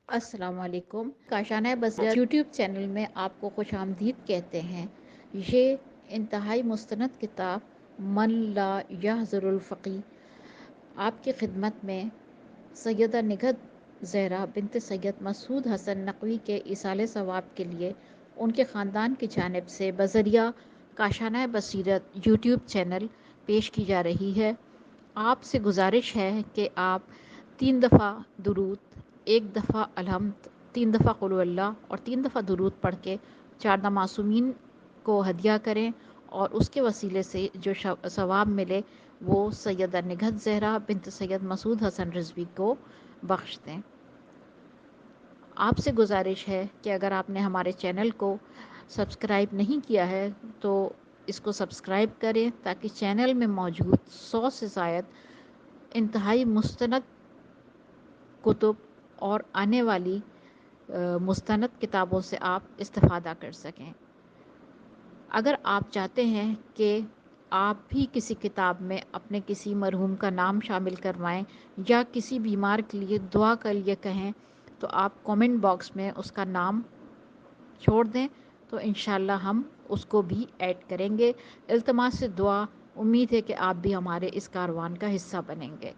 السلام علیکم. کاشانہ بصیرت یوٹیوب چینل میں آپ کو خوش آمدید کہتے ہیں. یہ انتہائی مستند کتاب من لا یحضر الفقی آپ کی خدمت میں سیدہ نگہت زہرا بنت سید مسعود حسن نقوی کے ایصال ثواب کے لیے ان کے خاندان کی جانب سے بذریعہ کاشانہ بصیرت یوٹیوب چینل پیش کی جا رہی ہے. آپ سے گزارش ہے کہ آپ 3 دفعہ درود، 1 دفعہ الحمد، 3 دفعہ قل هو اللہ اور 3 دفعہ درود پڑھ کے 4 معصومین کو ہدیہ کریں اور اس کے وسیلے سے جو ثواب ملے وہ سیدہ نگہت زہرا بنت سید مسعود حسن رضوی کو بخش دیں. آپ سے گزارش ہے کہ اگر آپ نے ہمارے چینل کو سبسکرائب نہیں کیا ہے تو اس کو سبسکرائب کریں تاکہ چینل میں موجود 100 سے زائد انتہائی مستند کتب اور آنے والی مستند کتابوں سے آپ استفادہ کر سکیں. اگر آپ چاہتے ہیں کہ آپ بھی کسی کتاب میں اپنے کسی مرحوم کا نام شامل کروائیں یا کسی بیمار کے لیے دعا کے لیے کہیں تو آپ کومنٹ باکس میں اس کا نام چھوڑ دیں تو انشاءاللہ ہم اس کو بھی ایڈ کریں گے. التماس سے دعا، امید ہے کہ آپ بھی ہمارے اس کاروان کا حصہ بنیں گے.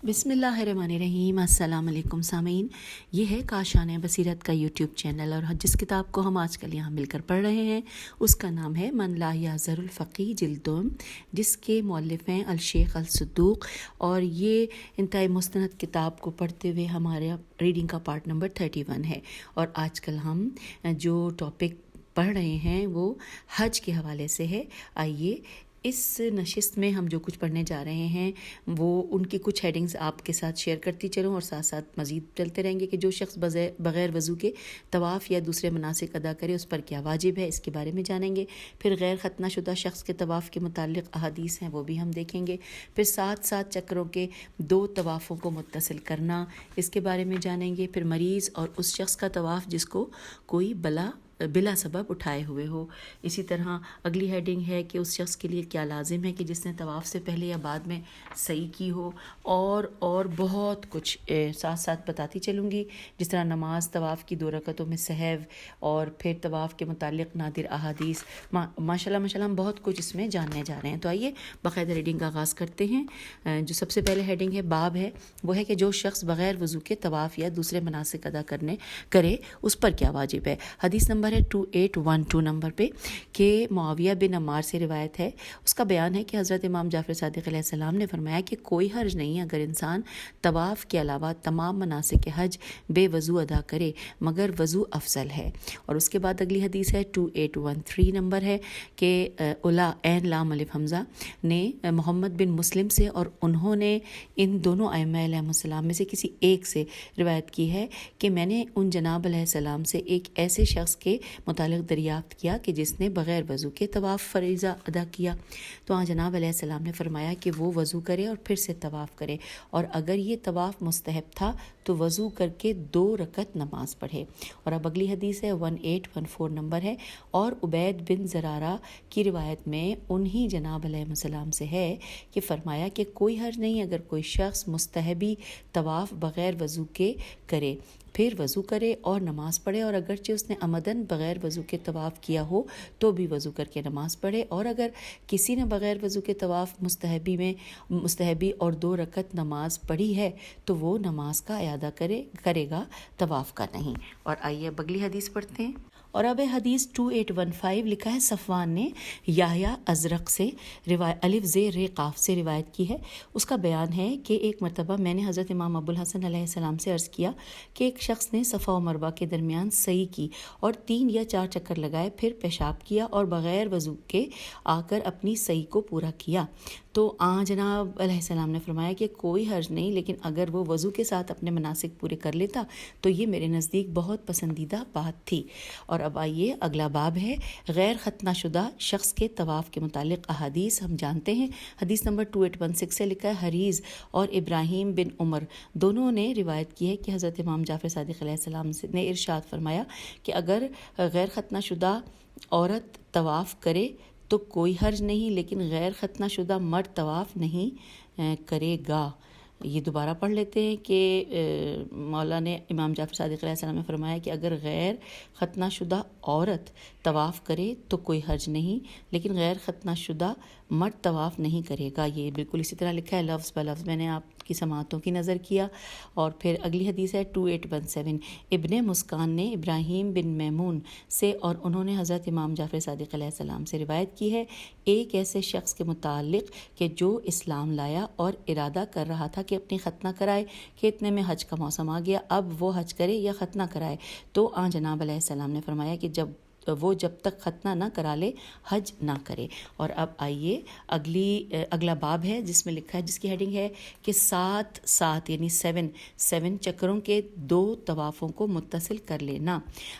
بسم اللہ الرحمن الرحیم. السلام علیکم سامعین، یہ ہے کاشانہ بصیرت کا یوٹیوب چینل اور جس کتاب کو ہم آج کل یہاں مل کر پڑھ رہے ہیں اس کا نام ہے من لا یحضر الفقی جلد دوم، جس کے مؤلف ہیں الشیخ الصدوق. اور یہ انتہائی مستند کتاب کو پڑھتے ہوئے ہمارا ریڈنگ کا پارٹ نمبر 31 ہے. اور آج کل ہم جو ٹاپک پڑھ رہے ہیں وہ حج کے حوالے سے ہے. آئیے اس نشست میں ہم جو کچھ پڑھنے جا رہے ہیں وہ ان کی کچھ ہیڈنگز آپ کے ساتھ شیئر کرتی چلوں اور ساتھ ساتھ مزید چلتے رہیں گے کہ جو شخص بغیر وضو کے طواف یا دوسرے مناسک ادا کرے اس پر کیا واجب ہے، اس کے بارے میں جانیں گے. پھر غیر ختنہ شدہ شخص کے طواف کے متعلق احادیث ہیں وہ بھی ہم دیکھیں گے. پھر 7 چکروں کے 2 طوافوں کو متصل کرنا، اس کے بارے میں جانیں گے. پھر مریض اور اس شخص کا طواف جس کو کوئی بلا سبب اٹھائے ہوئے ہو. اسی طرح اگلی ہیڈنگ ہے کہ اس شخص کے لیے کیا لازم ہے کہ جس نے طواف سے پہلے یا بعد میں سعی کی ہو. اور بہت کچھ ساتھ بتاتی چلوں گی، جس طرح نماز طواف کی 2 رکعتوں میں سہو اور پھر طواف کے متعلق نادر احادیث. ماشاءاللہ ہم بہت کچھ اس میں جاننے جا رہے ہیں. تو آئیے باقاعدہ ریڈنگ کا آغاز کرتے ہیں. جو سب سے پہلے ہیڈنگ ہے باب ہے وہ ہے کہ جو شخص بغیر وضو کے طواف یا دوسرے مناسک ادا کرے اس پر کیا واجب ہے. حدیث نمبر ہے 2812 نمبر پہ کہ معاویہ بن عمار سے روایت ہے. اس کا بیان ہے کہ حضرت امام جعفر صادق علیہ السلام نے فرمایا کہ کوئی حرج نہیں اگر انسان طواف کے علاوہ تمام مناسک حج بے وضو ادا کرے مگر وضو افضل ہے. اور اس کے بعد اگلی حدیث ہے 2813 نمبر ہے کہ اولا عین لام الف حمزہ نے محمد بن مسلم سے اور انہوں نے ان دونوں ائمہ علیہ السلام میں سے کسی ایک سے روایت کی ہے کہ میں نے ان جناب علیہ السلام سے ایک ایسے شخص کے متعلق دریافت کیا کہ جس نے بغیر وضو کے طواف فریضہ ادا کیا. تو جناب علیہ السلام نے فرمایا کہ وہ وضو کرے اور پھر سے طواف کرے، اور اگر یہ طواف مستحب تھا تو وضو کر کے 2 رکعت نماز پڑھے. اور اب اگلی حدیث ہے 1814 نمبر ہے اور عبید بن زرارہ کی روایت میں انہی جناب علیہ السلام سے ہے کہ فرمایا کہ کوئی حرج نہیں اگر کوئی شخص مستحبی طواف بغیر وضو کے کرے پھر وضو کرے اور نماز پڑھے، اور اگرچہ اس نے عمدن بغیر وضو کے طواف کیا ہو تو بھی وضو کر کے نماز پڑھے. اور اگر کسی نے بغیر وضو کے طواف مستحبی اور 2 رکعت نماز پڑھی ہے تو وہ نماز کا اعادہ کرے گا، طواف کا نہیں. اور آئیے اب اگلی حدیث پڑھتے ہیں. اور اب حدیث 2815 لکھا ہے صفوان نے یحییٰ ازرق سے الف ز ر قاف سے روایت کی ہے. اس کا بیان ہے کہ ایک مرتبہ میں نے حضرت امام ابو الحسن علیہ السلام سے عرض کیا کہ ایک شخص نے صفا و مروہ کے درمیان سعی کی اور 3 یا 4 چکر لگائے، پھر پیشاب کیا اور بغیر وضو کے آ کر اپنی سعی کو پورا کیا. تو جناب علیہ السلام نے فرمایا کہ کوئی حرج نہیں، لیکن اگر وہ وضو کے ساتھ اپنے مناسک پورے کر لیتا تو یہ میرے نزدیک بہت پسندیدہ بات تھی. اور اب آئیے اگلا باب ہے غیر ختنہ شدہ شخص کے طواف کے متعلق احادیث ہم جانتے ہیں. حدیث نمبر 2816 سے لکھا ہے حریز اور ابراہیم بن عمر دونوں نے روایت کی ہے کہ حضرت امام جعفر صادق علیہ السلام نے ارشاد فرمایا کہ اگر غیر ختنہ شدہ عورت طواف کرے تو کوئی حرج نہیں، لیکن غیر ختنہ شدہ مرد طواف نہیں کرے گا. یہ دوبارہ پڑھ لیتے ہیں کہ مولا نے امام جعفر صادق علیہ السلام نے فرمایا کہ اگر غیر ختنہ شدہ عورت طواف کرے تو کوئی حرج نہیں، لیکن غیر ختنہ شدہ مرد طواف نہیں کرے گا۔ یہ بالکل اسی طرح لکھا ہے لفظ بہ لفظ، میں نے آپ کی سماعتوں کی نظر کیا۔ اور پھر اگلی حدیث ہے 2817، ابن مسکان نے ابراہیم بن میمون سے اور انہوں نے حضرت امام جعفر صادق علیہ السلام سے روایت کی ہے ایک ایسے شخص کے متعلق کہ جو اسلام لایا اور ارادہ کر رہا تھا کہ اپنی ختنہ کرائے کہ اتنے میں حج کا موسم آ گیا، اب وہ حج کرے یا ختنہ کرائے، تو آن جناب علیہ السلام نے فرمایا کہ جب تک ختنہ نہ کرا لے حج نہ کرے۔ اور اب آئیے اگلا باب ہے جس میں لکھا ہے، جس کی ہیڈنگ ہے کہ 7 یعنی 7 چکروں کے 2 طوافوں کو متصل کر لینا۔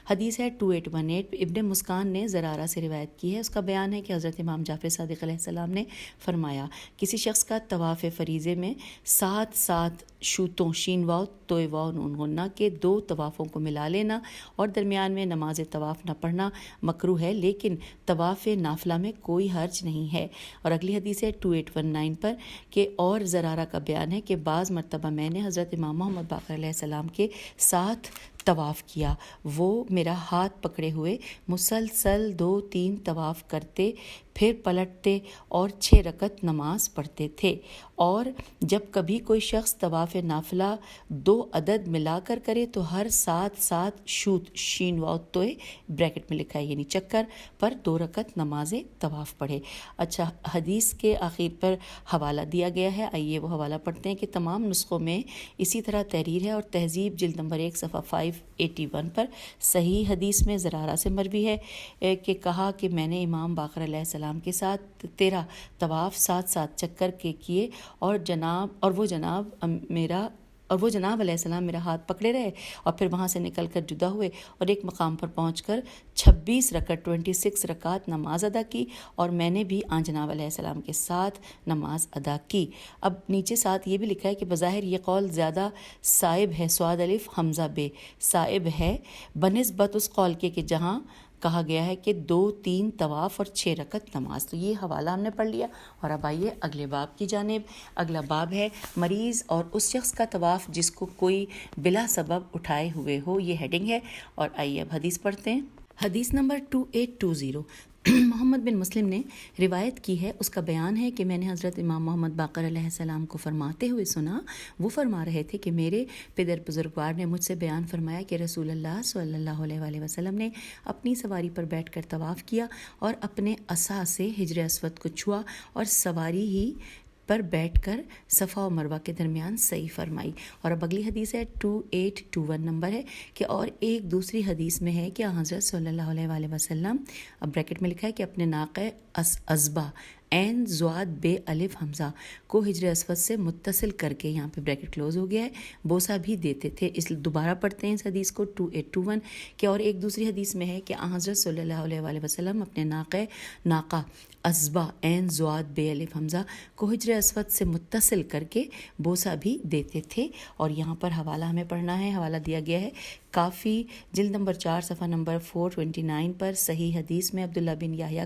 حدیث ہے 2818، ابن مسکان نے زرارہ سے روایت کی ہے، اس کا بیان ہے کہ حضرت امام جعفر صادق علیہ السلام نے فرمایا کسی شخص کا طواف فریضے میں 7 شوطوں شین واو توئے واو نون غنہ کے 2 طوافوں کو ملا لینا اور درمیان میں نماز طواف نہ پڑھنا مکروہ ہے، لیکن طواف نافلہ میں کوئی حرج نہیں ہے۔ اور اگلی حدیث ہے 2819 پر کہ اور زرارہ کا بیان ہے کہ بعض مرتبہ میں نے حضرت امام محمد باقر علیہ السلام کے ساتھ طواف کیا، وہ میرا ہاتھ پکڑے ہوئے مسلسل 2-3 طواف کرتے، پھر پلٹتے اور 6 رکعت نماز پڑھتے تھے۔ اور جب کبھی کوئی شخص طواف نافلہ 2 عدد ملا کر کرے تو ہر 7 شوط شین واو توئے بریکٹ میں لکھا ہے یعنی چکر پر 2 رکعت نماز طواف پڑھے۔ اچھا، حدیث کے آخر پر حوالہ دیا گیا ہے، آئیے وہ حوالہ پڑھتے ہیں کہ تمام نسخوں میں اسی طرح تحریر ہے اور تہذیب جلد نمبر 1 صفحہ 581 پر صحیح حدیث میں زرارہ سے مروی ہے کہ کہا کہ میں نے امام باقر علیہ السلام کے ساتھ 13 طواف 7 چکر کے کیے اور وہ جناب علیہ السلام میرا ہاتھ پکڑے رہے اور پھر وہاں سے نکل کر جدا ہوئے اور ایک مقام پر پہنچ کر 26 رکعت نماز ادا کی اور میں نے بھی آن جناب علیہ السلام کے ساتھ نماز ادا کی۔ اب نیچے ساتھ یہ بھی لکھا ہے کہ بظاہر یہ قول زیادہ صائب ہے، سواد الف حمزہ بے صائب ہے بنسبت اس قول کے کہ جہاں کہا گیا ہے کہ 2-3 طواف اور 6 رکعت نماز۔ تو یہ حوالہ ہم نے پڑھ لیا اور اب آئیے اگلے باب کی جانب۔ اگلا باب ہے مریض اور اس شخص کا طواف جس کو کوئی بلا سبب اٹھائے ہوئے ہو، یہ ہیڈنگ ہے۔ اور آئیے اب حدیث پڑھتے ہیں۔ حدیث نمبر 2820، محمد بن مسلم نے روایت کی ہے، اس کا بیان ہے کہ میں نے حضرت امام محمد باقر علیہ السلام کو فرماتے ہوئے سنا، وہ فرما رہے تھے کہ میرے پدر بزرگوار نے مجھ سے بیان فرمایا کہ رسول اللہ صلی اللہ علیہ وآلہ وسلم نے اپنی سواری پر بیٹھ کر طواف کیا اور اپنے عصا سے حجر اسود کو چھوا اور سواری ہی پر بیٹھ کر صفا و مروہ کے درمیان سعی فرمائی۔ اور اب اگلی حدیث ہے 2821 نمبر ہے کہ اور ایک دوسری حدیث میں ہے کہ حضرت صلی اللہ علیہ وآلہ وسلم، اب بریکٹ میں لکھا ہے کہ اپنے ناقہ ازبا عین زواد بے الف حمزہ کو حجر اسود سے متصل کر کے، یہاں پہ بریکٹ کلوز ہو گیا ہے، بوسہ بھی دیتے تھے۔ اس دوبارہ پڑھتے ہیں اس حدیث کو 2821 کہ اور ایک دوسری حدیث میں ہے کہ حضرت صلی اللہ علیہ وآلہ وسلم اپنے ناقہ ازبا عین زواد بے الف حمزہ کو حجر اسود سے متصل کر کے بوسہ بھی دیتے تھے۔ اور یہاں پر حوالہ ہمیں پڑھنا ہے، حوالہ دیا گیا ہے کافی جلد نمبر 4 صفحہ نمبر 429 پر صحیح حدیث میں عبداللہ بن یحییٰ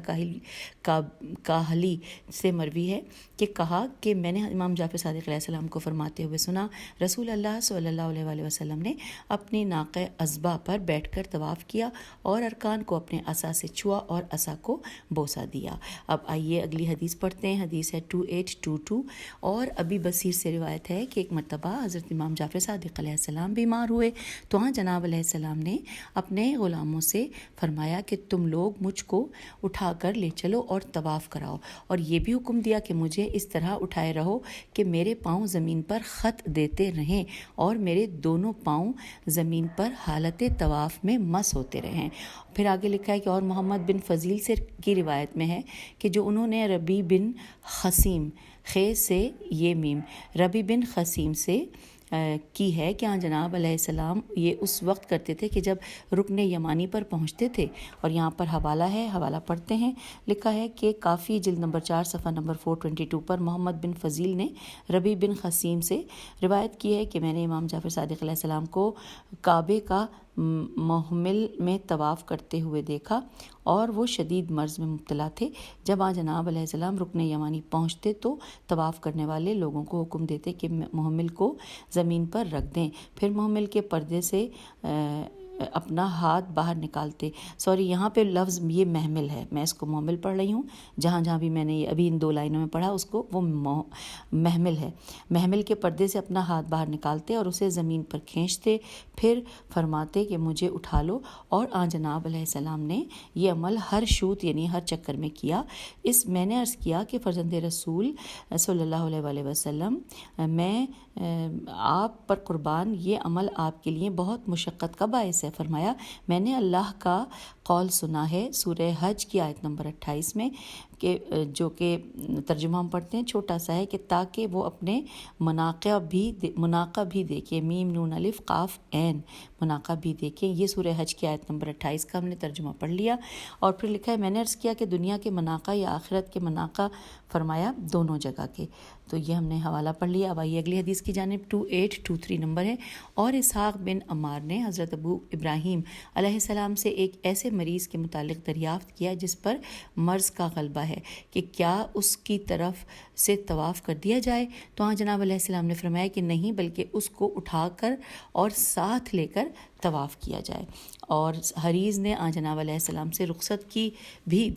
کاہلی سے مروی ہے کہ کہا کہ میں نے امام جعفر صادق علیہ السلام کو فرماتے ہوئے سنا، رسول اللہ صلی اللہ علیہ وآلہ وسلم نے اپنی ناقہ ازبا پر بیٹھ کر طواف کیا اور ارکان کو اپنے عصا سے چھوا اور عصا کو بوسہ دیا۔ اب آئیے اگلی حدیث پڑھتے ہیں، حدیث ہے 2822 اور ابی بصیر سے روایت ہے کہ ایک مرتبہ حضرت امام جعفر صادق علیہ السلام بیمار ہوئے تو جناب علیہ السلام نے اپنے غلاموں سے فرمایا کہ تم لوگ مجھ کو اٹھا کر لے چلو اور طواف کراؤ، اور یہ بھی حکم دیا کہ مجھے اس طرح اٹھائے رہو کہ میرے پاؤں زمین پر خط دیتے رہیں اور میرے دونوں پاؤں زمین پر حالت طواف میں مس ہوتے رہیں۔ پھر آگے لکھا ہے کہ اور محمد بن فضیل سے کی روایت میں ہے کہ جو انہوں نے ربی بن خسیم خے سے یہ میم ربی بن خسیم سے کی ہے کہ جناب علیہ السلام یہ اس وقت کرتے تھے کہ جب رکن یمانی پر پہنچتے تھے۔ اور یہاں پر حوالہ ہے، حوالہ پڑھتے ہیں، لکھا ہے کہ کافی جلد نمبر 4 صفحہ نمبر 422 پر محمد بن فضیل نے ربی بن خسیم سے روایت کی ہے کہ میں نے امام جعفر صادق علیہ السلام کو کعبے کا محمل میں طواف کرتے ہوئے دیکھا اور وہ شدید مرض میں مبتلا تھے۔ جب آن جناب علیہ السلام رکن یمانی پہنچتے تو طواف کرنے والے لوگوں کو حکم دیتے کہ محمل کو زمین پر رکھ دیں، پھر محمل کے پردے سے اپنا ہاتھ باہر نکالتے۔ یہاں پہ لفظ یہ محمل ہے، میں اس کو محمل پڑھ رہی ہوں، جہاں بھی میں نے ابھی ان 2 لائنوں میں پڑھا اس کو وہ محمل ہے۔ محمل کے پردے سے اپنا ہاتھ باہر نکالتے اور اسے زمین پر کھینچتے، پھر فرماتے کہ مجھے اٹھا لو، اور آن جناب علیہ السلام نے یہ عمل ہر شوط یعنی ہر چکر میں کیا۔ میں نے عرض کیا کہ فرزند رسول صلی اللہ علیہ وآلہ وسلم، میں آپ پر قربان، یہ عمل آپ کے لیے بہت مشقت کا باعث ہے۔ فرمایا میں نے اللہ کا قول سنا ہے سورہ حج کی آیت نمبر 28 میں، کہ جو کہ ترجمہ ہم پڑھتے ہیں چھوٹا سا ہے، کہ تاکہ وہ اپنے مناقع بھی دیکھیں، میم نون الف قاف عین، مناقع بھی دیکھیں۔ یہ سورہ حج کی آیت نمبر 28 کا ہم نے ترجمہ پڑھ لیا، اور پھر لکھا ہے میں نے عرض کیا کہ دنیا کے مناقع یا آخرت کے مناقع، فرمایا دونوں جگہ کے۔ تو یہ ہم نے حوالہ پڑھ لیا۔ اب آئیے اگلی حدیث کی جانب، 2823 نمبر ہے۔ اور اسحاق بن عمار نے حضرت ابو ابراہیم علیہ السلام سے ایک ایسے مریض کے متعلق دریافت کیا جس پر مرض کا غلبہ ہے کہ کیا اس کی طرف سے طواف کر دیا جائے؟ تو ہاں جناب علیہ السلام نے فرمایا کہ نہیں، بلکہ اس کو اٹھا کر اور ساتھ لے کر طواف کیا جائے۔ اور حریز نے آن جناب علیہ السلام سے رخصت کی بھی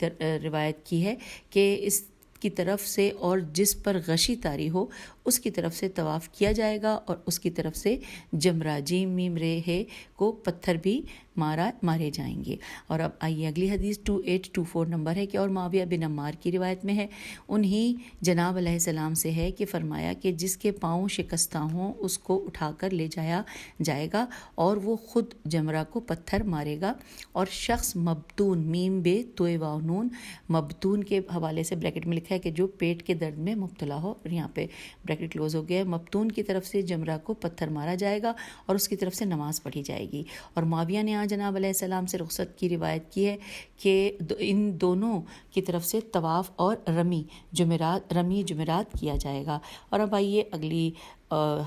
روایت کی ہے کہ اس کی طرف سے اور جس پر غشی طاری ہو اس کی طرف سے طواف کیا جائے گا، اور اس کی طرف سے جمرہ جیم میم رے ہے کو پتھر بھی مارے جائیں گے۔ اور اب آئیے اگلی حدیث 2824 نمبر ہے، کہ اور معاویہ بن عمار کی روایت میں ہے، انہی جناب علیہ السلام سے ہے کہ فرمایا کہ جس کے پاؤں شکستہ ہوں اس کو اٹھا کر لے جایا جائے گا اور وہ خود جمرہ کو پتھر مارے گا، اور شخص مبتون، میم بے توئے واو نون، مبتون کے حوالے سے بریکٹ میں لکھا ہے کہ جو پیٹ کے درد میں مبتلا ہو، اور یہاں پہ بریکٹ کلوز ہو گیا ہے، مبتون کی طرف سے جمرہ کو پتھر مارا جائے گا اور اس کی طرف سے نماز پڑھی جائے گی۔ اور معاویہ نے جناب علیہ السلام سے رخصت کی روایت کی ہے کہ ان دونوں کی طرف سے طواف اور رمی جمرات کیا جائے گا۔ اور اب آئیے اگلی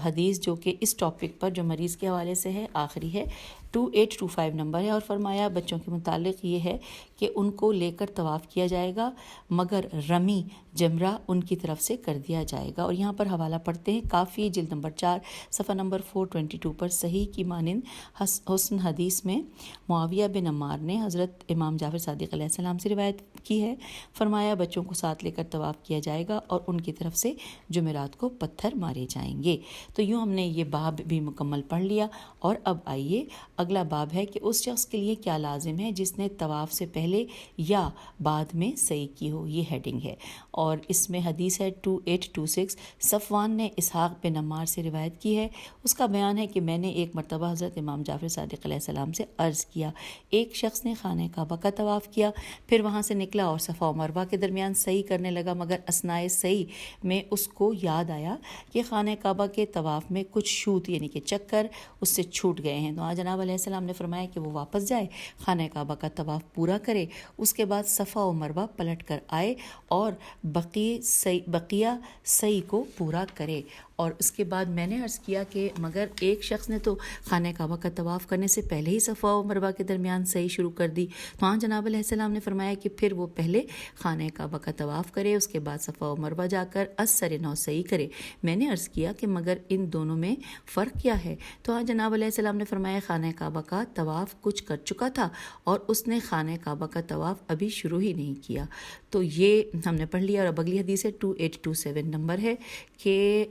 حدیث جو کہ اس ٹاپک پر جو مریض کے حوالے سے ہے، آخری ہے، 2825 نمبر ہے، اور فرمایا بچوں کے متعلق یہ ہے کہ ان کو لے کر طواف کیا جائے گا، مگر رمی جمرہ ان کی طرف سے کر دیا جائے گا۔ اور یہاں پر حوالہ پڑھتے ہیں، کافی جلد نمبر 4 صفحہ نمبر 422 پر صحیح کی مانند حسن حدیث میں معاویہ بن عمار نے حضرت امام جعفر صادق علیہ السلام سے روایت کی ہے، فرمایا بچوں کو ساتھ لے کر طواف کیا جائے گا اور ان کی طرف سے جمعرات کو پتھر مارے جائیں گے۔ تو یوں ہم نے یہ باب بھی مکمل پڑھ لیا، اور اب آئیے اگلا باب ہے کہ اس شخص کے لیے کیا لازم ہے جس نے طواف سے پہلے یا بعد میں سعی کی ہو، یہ ہیڈنگ ہے۔ اور اس میں حدیث ہے 2826، صفوان نے اسحاق بن عمار سے روایت کی ہے، اس کا بیان ہے کہ میں نے ایک مرتبہ حضرت امام جعفر صادق علیہ السلام سے عرض کیا، ایک شخص نے خانہ کعبہ کا طواف کیا، پھر وہاں سے نکلا اور صفا و مروہ کے درمیان سعی کرنے لگا، مگر اثناء سعی میں اس کو یاد آیا کہ خانہ کعبہ کے طواف میں کچھ شوط یعنی کہ چکر اس سے چھوٹ گئے ہیں۔ تو جناب علیہ السلام نے فرمایا کہ وہ واپس جائے، خانہ کعبہ کا طواف پورا کرے، اس کے بعد صفا و مروہ پلٹ کر آئے اور بقیہ سعی کو پورا کرے۔ اور اس کے بعد میں نے عرض کیا کہ مگر ایک شخص نے تو خانہ کعبہ کا طواف کرنے سے پہلے ہی صفا و مروہ کے درمیان سعی شروع کر دی، تو جناب علیہ السلام نے فرمایا کہ پھر وہ پہلے خانہ کعبہ کا طواف کرے، اس کے بعد صفا و مروہ جا کر از نو سعی کرے۔ میں نے عرض کیا کہ مگر ان دونوں میں فرق کیا ہے؟ تو جناب علیہ السلام نے فرمایا خانہ کعبہ کا طواف کچھ کر چکا تھا اور اس نے خانہ کعبہ کا طواف ابھی شروع ہی نہیں کیا۔ تو یہ ہم نے پڑھ لیا۔ اور اب اگلی حدیث ہے 2827 نمبر ہے، کہ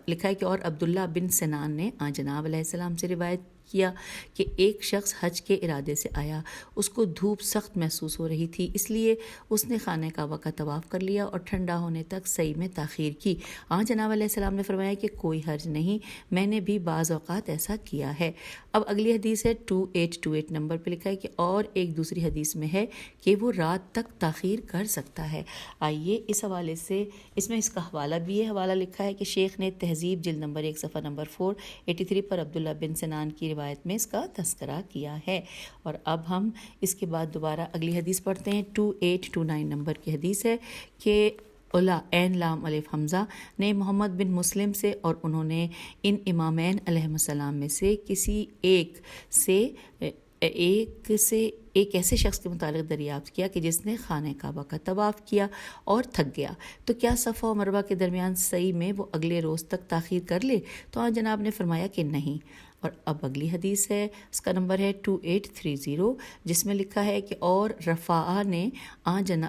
لکھا ہے کہ اور عبداللہ بن سنان نے جناب علیہ السلام سے روایت کیا کہ ایک شخص حج کے ارادے سے آیا، اس کو دھوپ سخت محسوس ہو رہی تھی، اس لیے اس نے خانہ کعبہ کا طواف کر لیا اور ٹھنڈا ہونے تک سعی میں تاخیر کی۔ جناب علیہ السلام نے فرمایا کہ کوئی حرج نہیں، میں نے بھی بعض اوقات ایسا کیا ہے۔ اب اگلی حدیث ہے 2828 نمبر پہ لکھا ہے کہ اور ایک دوسری حدیث میں ہے کہ وہ رات تک تاخیر کر سکتا ہے۔ آئیے اس حوالے سے، اس میں اس کا حوالہ بھی ہے، حوالہ لکھا ہے کہ شیخ نے تہذیب جلد نمبر 1 صفحہ نمبر 483 پر عبداللہ بن سنان کی روایت میں اس کا تذکرہ کیا ہے۔ اور اب ہم اس کے بعد دوبارہ اگلی حدیث پڑھتے ہیں، 2829 نمبر کی حدیث ہے کہ علا عین لام الف حمزہ نے محمد بن مسلم سے، اور انہوں نے ان امامین علیہ السلام میں سے کسی ایک ایسے شخص کے متعلق دریافت کیا کہ جس نے خانہ کعبہ کا طواف کیا اور تھک گیا، تو کیا صفا و مروہ کے درمیان سعی میں وہ اگلے روز تک تاخیر کر لے؟ تو آن جناب نے فرمایا کہ نہیں۔ اور اب اگلی حدیث ہے، اس کا نمبر ہے 2830، جس میں لکھا ہے کہ اور رفاعہ نے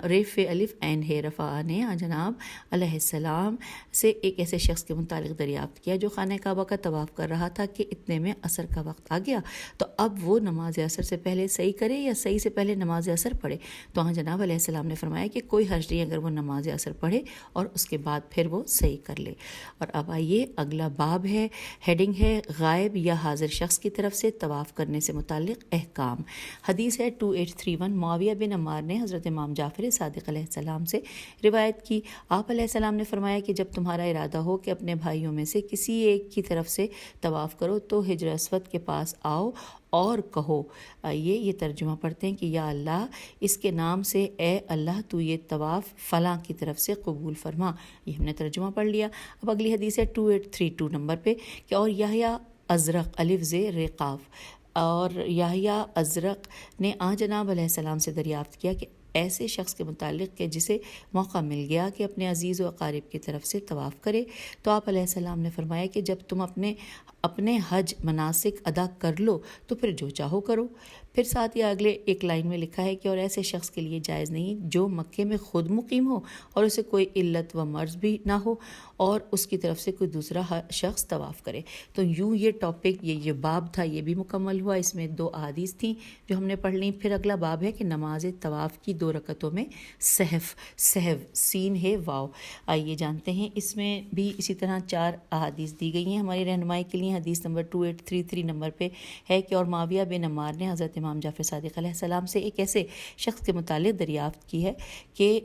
ریف الف عین ہے، رفاعہ نے جناب علیہ السلام سے ایک ایسے شخص کے متعلق دریافت کیا جو خانہ کعبہ کا طواف کر رہا تھا کہ اتنے میں عصر کا وقت آ گیا، تو اب وہ نماز عصر سے پہلے صحیح کرے یا صحیح سے پہلے نماز عصر پڑھے؟ تو جناب علیہ السلام نے فرمایا کہ کوئی حرج نہیں اگر وہ نماز عصر پڑھے اور اس کے بعد پھر وہ صحیح کر لے۔ اور اب آئیے اگلا باب ہے، ہیڈنگ ہے غائب یا حاضر شخص کی طرف سے طواف کرنے سے متعلق احکام۔ حدیث ہے 2831، معاویہ بن عمار نے حضرت امام جعفر صادق علیہ السلام سے روایت کی، آپ علیہ السلام نے فرمایا کہ جب تمہارا ارادہ ہو کہ اپنے بھائیوں میں سے کسی ایک کی طرف سے طواف کرو تو حجر اسود کے پاس آؤ اور کہو، یہ ترجمہ پڑھتے ہیں کہ یا اللہ اس کے نام سے اے اللہ تو یہ طواف فلاں کی طرف سے قبول فرما۔ یہ ہم نے ترجمہ پڑھ لیا۔ اب اگلی حدیث ہے 2832 نمبر پہ کہ اور یحییٰ ازرق الف ز رقاف، اور یحییٰ ازرق نے جناب علیہ السلام سے دریافت کیا کہ ایسے شخص کے متعلق کہ جسے موقع مل گیا کہ اپنے عزیز و اقارب کی طرف سے طواف کرے، تو آپ علیہ السلام نے فرمایا کہ جب تم اپنے حج مناسک ادا کر لو تو پھر جو چاہو کرو۔ پھر ساتھ ہی اگلے ایک لائن میں لکھا ہے کہ اور ایسے شخص کے لیے جائز نہیں جو مکے میں خود مقیم ہو اور اسے کوئی علت و مرض بھی نہ ہو اور اس کی طرف سے کوئی دوسرا شخص طواف کرے۔ تو یوں یہ ٹاپک، یہ باب تھا، یہ بھی مکمل ہوا۔ اس میں 2 احادیث تھیں جو ہم نے پڑھ لیں۔ پھر اگلا باب ہے کہ نماز طواف کی 2 رکعتوں میں سہو سین ہے واو۔ آئیے جانتے ہیں، اس میں بھی اسی طرح 4 احادیث دی گئی ہیں ہماری رہنمائی کے لیے۔ حدیث نمبر 2833 نمبر پہ ہے کہ اور معاویہ بن عمار نے حضرت امام جعفر صادق علیہ السلام سے ایک ایسے شخص کے متعلق دریافت کی ہے کہ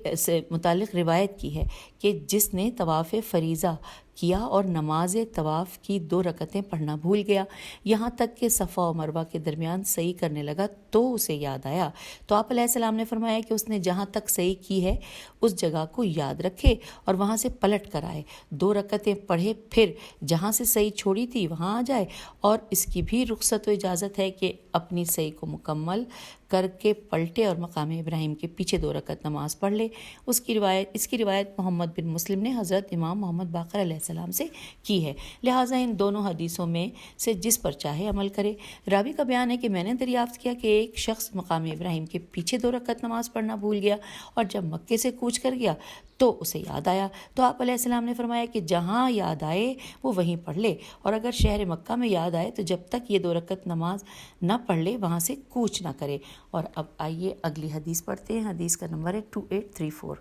متعلق روایت کی ہے کہ جس نے طواف فریضہ کیا اور نماز طواف کی 2 رکعتیں پڑھنا بھول گیا، یہاں تک کہ صفا و مروہ کے درمیان صحیح کرنے لگا تو اسے یاد آیا، تو آپ علیہ السلام نے فرمایا کہ اس نے جہاں تک صحیح کی ہے اس جگہ کو یاد رکھے اور وہاں سے پلٹ کر آئے، 2 رکعتیں پڑھے، پھر جہاں سے صحیح چھوڑی تھی وہاں آ جائے، اور اس کی بھی رخصت و اجازت ہے کہ اپنی صحیح کو مکمل کر کے پلٹے اور مقام ابراہیم کے پیچھے 2 رکعت نماز پڑھ لے۔ اس کی روایت محمد بن مسلم نے حضرت امام محمد باقر علیہ السلام سے کی ہے، لہٰذا ان دونوں حدیثوں میں سے جس پر چاہے عمل کرے۔ راوی کا بیان ہے کہ میں نے دریافت کیا کہ ایک شخص مقام ابراہیم کے پیچھے 2 رکعت نماز پڑھنا بھول گیا اور جب مکے سے کوچ کر گیا تو اسے یاد آیا، تو آپ علیہ السلام نے فرمایا کہ جہاں یاد آئے وہ وہیں پڑھ لے، اور اگر شہر مکہ میں یاد آئے تو جب تک یہ 2 رکعت نماز نہ پڑھ لے وہاں سے کوچ نہ کرے۔ اور اب آئیے اگلی حدیث پڑھتے ہیں۔ حدیث کا نمبر ہے 2834،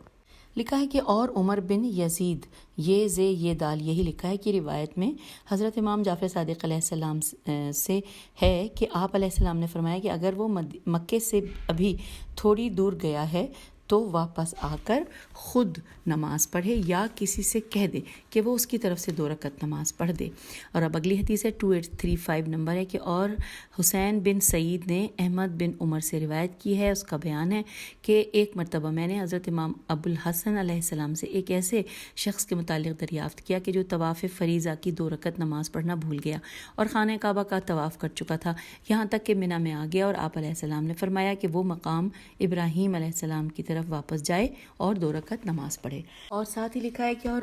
لکھا ہے کہ اور عمر بن یزید، یہ دال یہی لکھا ہے کہ روایت میں حضرت امام جعفر صادق علیہ السلام سے ہے کہ آپ علیہ السلام نے فرمایا کہ اگر وہ مکے سے ابھی تھوڑی دور گیا ہے تو واپس آ کر خود نماز پڑھے یا کسی سے کہہ دے کہ وہ اس کی طرف سے 2 رکعت نماز پڑھ دے۔ اور اب اگلی حدیث ہے 2835 نمبر ہے کہ اور حسین بن سعید نے احمد بن عمر سے روایت کی ہے، اس کا بیان ہے کہ ایک مرتبہ میں نے حضرت امام ابو الحسن علیہ السلام سے ایک ایسے شخص کے متعلق دریافت کیا کہ جو طواف فریضہ کی 2 رکعت نماز پڑھنا بھول گیا اور خانہ کعبہ کا طواف کر چکا تھا، یہاں تک کہ منی میں آ گیا، اور آپ علیہ السلام نے فرمایا کہ وہ مقام ابراہیم علیہ السلام کی طرف واپس جائے اور 2 رکعت نماز پڑھے۔ اور ساتھ ہی لکھا ہے کہ اور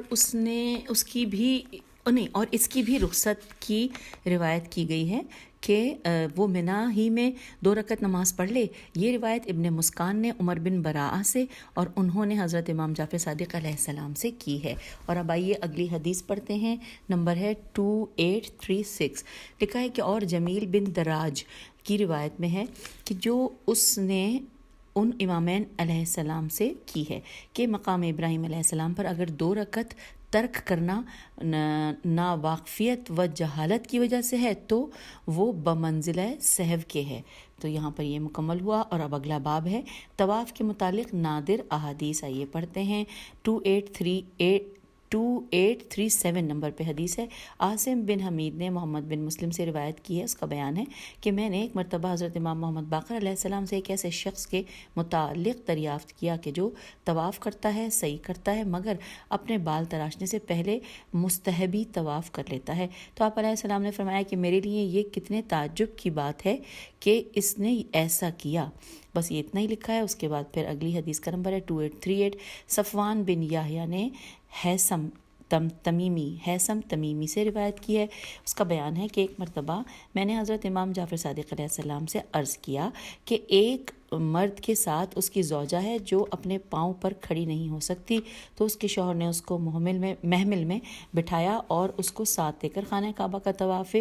اس کی بھی رخصت کی روایت کی گئی ہے کہ وہ منی ہی میں 2 رکعت نماز پڑھ لے۔ یہ روایت ابن مسکان نے عمر بن براءہ سے اور انہوں نے حضرت امام جعفر صادق علیہ السلام سے کی ہے۔ اور اب آئیے اگلی حدیث پڑھتے ہیں، نمبر ہے 2836، لکھا ہے کہ اور جمیل بن دراج کی روایت میں ہے کہ جو اس نے ان امامین علیہ السلام سے کی ہے کہ مقام ابراہیم علیہ السلام پر اگر 2 رکعت ترک کرنا ناواقفیت و جہالت کی وجہ سے ہے تو وہ بمنزلہ سہو کے ہے۔ تو یہاں پر یہ مکمل ہوا۔ اور اب اگلا باب ہے طواف کے متعلق نادر احادیث، آئیے پڑھتے ہیں۔ 2837 نمبر پہ حدیث ہے۔ عاصم بن حمید نے محمد بن مسلم سے روایت کی ہے، اس کا بیان ہے کہ میں نے ایک مرتبہ حضرت امام محمد باقر علیہ السلام سے ایک ایسے شخص کے متعلق دریافت کیا کہ جو طواف کرتا ہے، صحیح کرتا ہے، مگر اپنے بال تراشنے سے پہلے مستحبی طواف کر لیتا ہے۔ تو آپ علیہ السلام نے فرمایا کہ میرے لیے یہ کتنے تعجب کی بات ہے کہ اس نے ایسا کیا۔ بس یہ اتنا ہی لکھا ہے۔ اس کے بعد پھر اگلی حدیث کا نمبر ہے 2838۔ صفوان بن یحییٰ نے ہیثم تمیمی سے روایت کی ہے، اس کا بیان ہے کہ ایک مرتبہ میں نے حضرت امام جعفر صادق علیہ السلام سے عرض کیا کہ ایک مرد کے ساتھ اس کی زوجہ ہے جو اپنے پاؤں پر کھڑی نہیں ہو سکتی، تو اس کے شوہر نے اس کو محمل میں بٹھایا اور اس کو ساتھ لے کر خانہ کعبہ کا طواف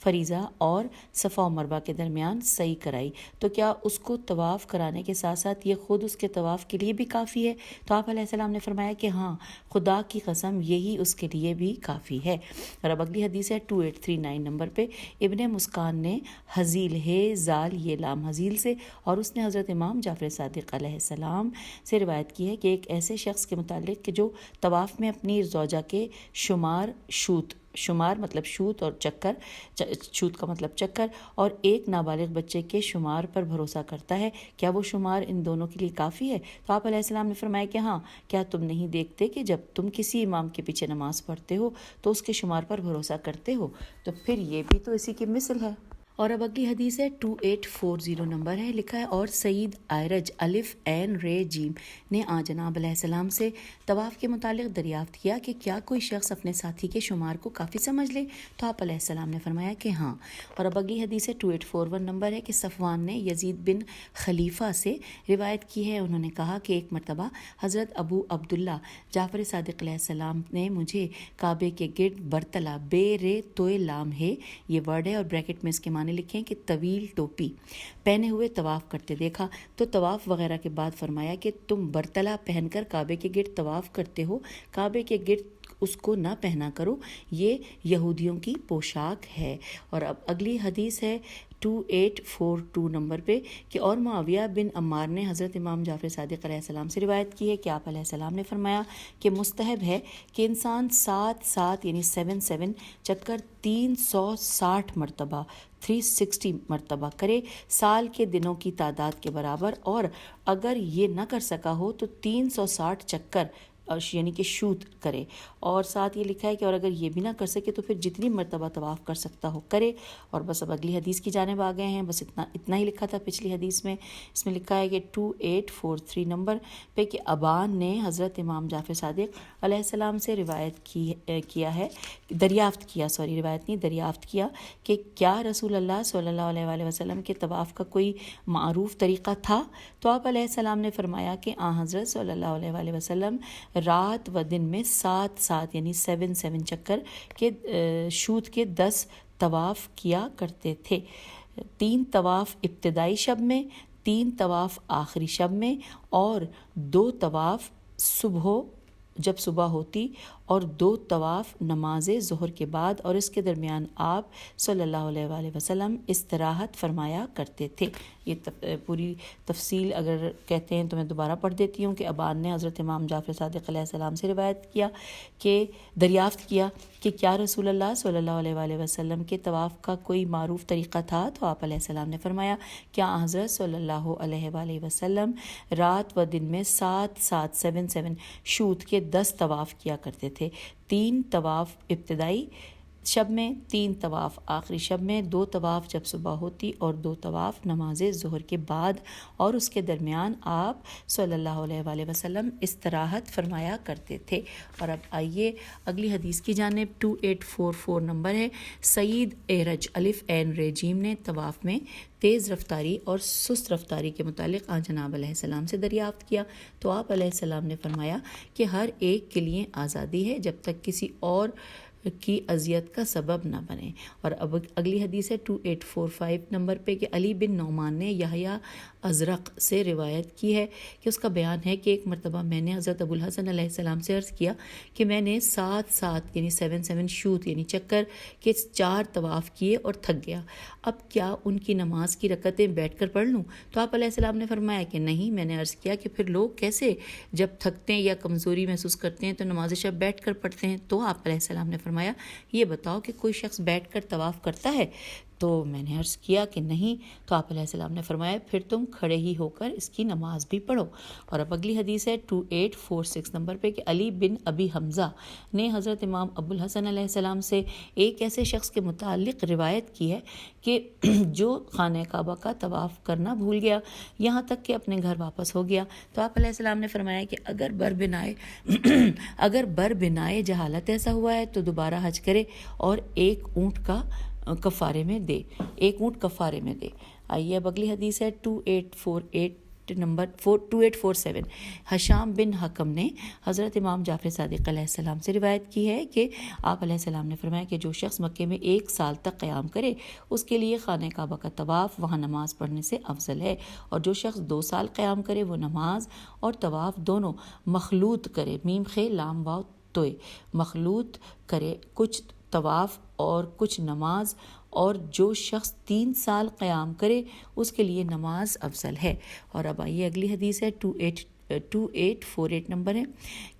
فریضہ اور صفا و مروہ کے درمیان صحیح کرائی، تو کیا اس کو طواف کرانے کے ساتھ ساتھ یہ خود اس کے طواف کے لیے بھی کافی ہے؟ تو آپ علیہ السلام نے فرمایا کہ ہاں، خدا کی قسم یہی اس کے لیے بھی کافی ہے۔ اور اب اگلی حدیث ہے 2839 نمبر پہ۔ ابن مسکان نے حزیل ہے زال یہ لام حزیل سے، اور اس نے حضرت امام جعفر صادق علیہ السلام سے روایت کی ہے کہ ایک ایسے شخص کے متعلق کہ جو طواف میں اپنی زوجہ کے شمار مطلب شوت اور چکر، شوت کا مطلب چکر، اور ایک نابالغ بچے کے شمار پر بھروسہ کرتا ہے، کیا وہ شمار ان دونوں کے لیے کافی ہے؟ تو آپ علیہ السلام نے فرمایا کہ ہاں، کیا تم نہیں دیکھتے کہ جب تم کسی امام کے پیچھے نماز پڑھتے ہو تو اس کے شمار پر بھروسہ کرتے ہو، تو پھر یہ بھی تو اسی کی مثل ہے۔ اور اب اگلی حدیث ہے 2840 نمبر ہے، لکھا ہے اور سعید آئرج الف عین رے جیم نے جناب علیہ السلام سے طواف کے متعلق دریافت کیا کہ کیا کوئی شخص اپنے ساتھی کے شمار کو کافی سمجھ لے؟ تو آپ علیہ السلام نے فرمایا کہ ہاں۔ اور اب اگلی حدیث ہے 2841 نمبر ہے کہ صفوان نے یزید بن خلیفہ سے روایت کی ہے، انہوں نے کہا کہ ایک مرتبہ حضرت ابو عبداللہ جعفر صادق علیہ السلام نے مجھے کعبے کے گرد برتلا بے رے توئے لام ہے، یہ ورڈ ہے اور بریکٹ میں اس کے معنی لکھیں کہ طویل ٹوپی پہنے ہوئے طواف کرتے دیکھا، تو طواف وغیرہ کے بعد فرمایا کہ تم برتلا پہن کر کعبے کے گرد طواف کرتے ہو، کعبے کے گرد اس کو نہ پہنا کرو، یہ یہودیوں کی پوشاک ہے۔ اور اب اگلی حدیث ہے 2842 نمبر پہ کہ اور معاویہ بن عمار نے حضرت امام جعفر صادق علیہ السلام سے روایت کی ہے کہ آپ علیہ السلام نے فرمایا کہ مستحب ہے کہ انسان 7 یعنی 7 چکر 360 مرتبہ 360 مرتبہ کرے، سال کے دنوں کی تعداد کے برابر، اور اگر یہ نہ کر سکا ہو تو 360 چکر یعنی کہ شوت کرے، اور ساتھ یہ لکھا ہے کہ اور اگر یہ بھی نہ کر سکے تو پھر جتنی مرتبہ طواف کر سکتا ہو کرے۔ اور بس اب اگلی حدیث کی جانب آ گئے ہیں، بس اتنا ہی لکھا تھا پچھلی حدیث میں۔ اس میں لکھا ہے کہ 2843 نمبر پہ کہ ابان نے حضرت امام جعفر صادق علیہ السلام سے روایت دریافت کیا کہ کیا رسول اللہ صلی اللہ علیہ وآلہ وسلم کے طواف کا کوئی معروف طریقہ تھا؟ تو آپ علیہ السلام نے فرمایا کہ حضرت صلی اللہ علیہ وآلہ وسلم رات و دن میں 7 یعنی 7 چکر کے شوت کے 10 طواف کیا کرتے تھے، 3 طواف ابتدائی شب میں، 3 طواف آخری شب میں، اور 2 طواف جب صبح ہوتی، اور 2 طواف نماز ظہر کے بعد، اور اس کے درمیان آپ صلی اللہ علیہ وآلہ وسلم استراحت فرمایا کرتے تھے۔ یہ پوری تفصیل اگر کہتے ہیں تو میں دوبارہ پڑھ دیتی ہوں کہ ابان نے حضرت امام جعفر صادق علیہ السلام سے دریافت کیا کہ کیا رسول اللہ صلی اللہ علیہ وآلہ وسلم کے طواف کا کوئی معروف طریقہ تھا؟ تو آپ علیہ السلام نے فرمایا کیا حضرت صلی اللہ علیہ وآلہ وسلم رات و دن میں 7 شوت کے 10 طواف کیا کرتے تھے، 3 طواف ابتدائی شب میں، 3 طواف آخری شب میں، 2 طواف جب صبح ہوتی، اور 2 طواف نماز ظہر کے بعد، اور اس کے درمیان آپ صلی اللہ علیہ وآلہ وسلم استراحت فرمایا کرتے تھے۔ اور اب آئیے اگلی حدیث کی جانب 2844 نمبر ہے۔ سعید ایرج الف عین رے جیم نے طواف میں تیز رفتاری اور سست رفتاری کے متعلق جناب علیہ السلام سے دریافت کیا، تو آپ علیہ السلام نے فرمایا کہ ہر ایک کے لیے آزادی ہے جب تک کسی اور کی اذیت کا سبب نہ بنے۔ اور اب اگلی حدیث ہے 2845 نمبر پہ کہ علی بن نعمان نے یحییٰ ازرق سے روایت کی ہے کہ اس کا بیان ہے کہ ایک مرتبہ میں نے حضرت ابو الحسن علیہ السلام سے عرض کیا کہ میں نے 7 یعنی 7 شوط یعنی چکر کے 4 طواف کیے اور تھک گیا، اب کیا ان کی نماز کی رکعتیں بیٹھ کر پڑھ لوں؟ تو آپ علیہ السلام نے فرمایا کہ نہیں۔ میں نے عرض کیا کہ پھر لوگ کیسے جب تھکتے ہیں یا کمزوری محسوس کرتے ہیں تو نماز شب بیٹھ کر پڑھتے ہیں؟ تو آپ علیہ السلام نے فرمایا یہ بتاؤ کہ کوئی شخص بیٹھ کر طواف کرتا ہے؟ تو میں نے عرض کیا کہ نہیں۔ تو آپ علیہ السلام نے فرمایا پھر تم کھڑے ہی ہو کر اس کی نماز بھی پڑھو۔ اور اب اگلی حدیث ہے 2846 نمبر پہ کہ علی بن ابی حمزہ نے حضرت امام ابو الحسن علیہ السلام سے ایک ایسے شخص کے متعلق روایت کی ہے کہ جو خانہ کعبہ کا طواف کرنا بھول گیا یہاں تک کہ اپنے گھر واپس ہو گیا۔ تو آپ علیہ السلام نے فرمایا کہ اگر بربنائے جہالت ایسا ہوا ہے تو دوبارہ حج کرے اور ایک اونٹ کفارے میں دے۔ آئیے اب اگلی حدیث ہے 2847 حشام بن حکم نے حضرت امام جعفر صادق علیہ السلام سے روایت کی ہے کہ آپ علیہ السلام نے فرمایا کہ جو شخص مکے میں 1 سال تک قیام کرے اس کے لیے خانہ کعبہ کا طواف وہاں نماز پڑھنے سے افضل ہے، اور جو شخص 2 سال قیام کرے وہ نماز اور طواف دونوں مخلوط کرے، میم خے لام واو توئے، مخلوط کرے، کچھ طواف اور کچھ نماز، اور جو شخص 3 سال قیام کرے اس کے لیے نماز افضل ہے۔ اور اب آئیے اگلی حدیث ہے 2848 نمبر ہے